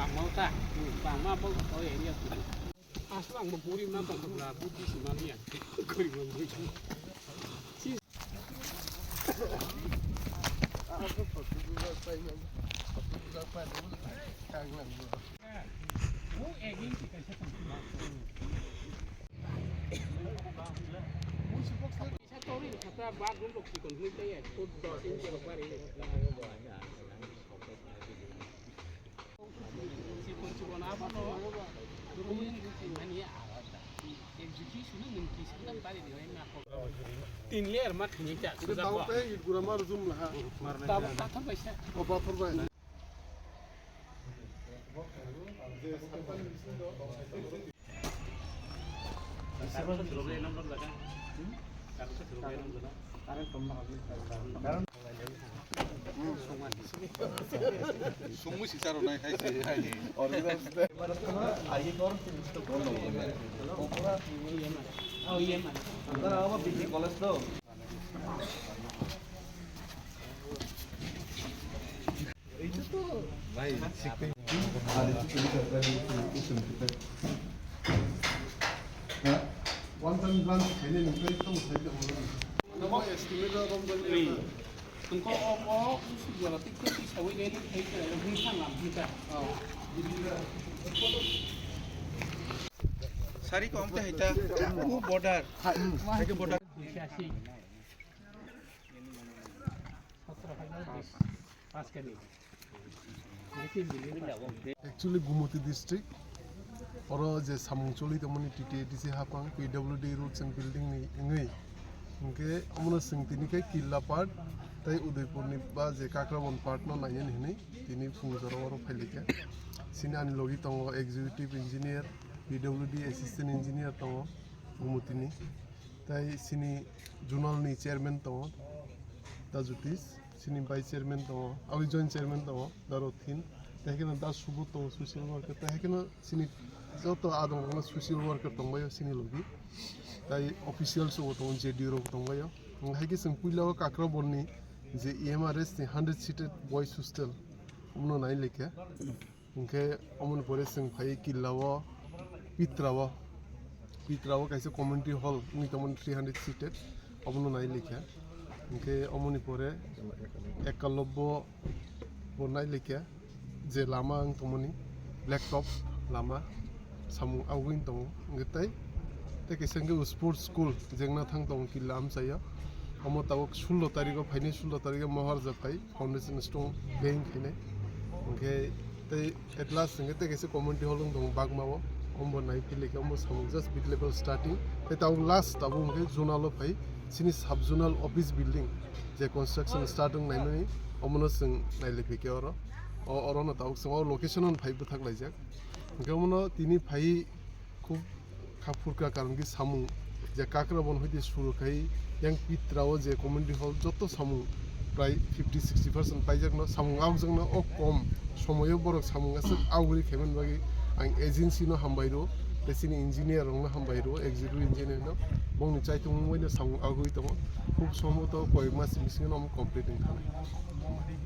bang mau ta bang ma bao có area tu aslang mo puri ma bang la buti simalian kuri mo mo si Aku foto dulu saya foto dulu apa dulu kangen dulu. वो एगिंग की कैसे संभालना वो सुबह से अच्छा तोरी खाता बात रूम लोग की कंप्लीट है तो 2-3 के ऊपर है si kunci apa no rumah ini ada execution ng kisi ng bali di na ako tin layer mat ni ta Kita tahu pe it gura mar zoom lah. tahu kata ba siya O pator ba. Semua sisa orang naik haji. Original style. Aye kor to kono. oh iya man Antara apa BC College to? Itu tuh. Baik, sikit. Ada itu kita itu kita. Ya. One time plan ini mungkin itu saja orang. Nama estimate orang beli. Engkau apa segala tiket di sawi ini kayak bintang lah kita Sari kau amte hita, वो border, है border. पास करनी Actually Gumoti district or je samungcholi temani TTDC hapang PWD roads and building ni ngai ingke amuna singtini ke killa part tai udaipur ni ba je kakrabon part no nayen hini tini fungzaro oro phailike sini ani logi tongo executive engineer PWD assistant engineer tongo Gumoti ni tai sini journal ni chairman tongo Tajutis sini vice chairman tongo awi joint chairman tongo Darothin taikena da subu tongo social worker taikena sini joto adong ngana social worker tongbayo sini logi tai officials o tong JD ro tongbayo nghaiki sing puila kakra bonni je EMRS 100 seated boys hostel umno nai lekya ngke omon pore sing phai kilawa pitrawa kaise community hall ni tamon 300 seated omno nai lekya ngke omoni pore ekalobbo bonai lekya je lama ang tomoni blacktop lama samu awin tong ngetai te kesenge sports school jengna thang tong kilam saya omo tawok 16 tarikh phaini 16 tarikh mohar japai foundation stone bank hine okay te at last ngete kese community hall tong bagmawo ombo nai phile ke ombo samu just mid level starting te taw last tabu nge zonal phai sini sub zonal office building je construction starting nai nai omono sing nai lepe ke oro অরণ তাওক সং location five থাক লাইজাক গমনো তিনি phi খুব খাফুরকা কারণ কি সামু যে কাকরা বন হইতে শুরু খাই ইয়াং পিত্রাও যে কমিউনিটি হল যত সামু প্রায় 50-60% পাইজাক ন সামু আউজং ন ও কম সময়ও বড় সামু আছে আউরি খেমেন বাকি আং এজেন্সি ন হামবাইরো তেসিনি ইঞ্জিনিয়ার ন হামবাইরো এক্সিকিউটিভ ইঞ্জিনিয়ার ন বংনি চাইতো মইনা সামু আগুই তম খুব সম্ভবত কয়েক মাস মিসিং ন কমপ্লিটিং থানায়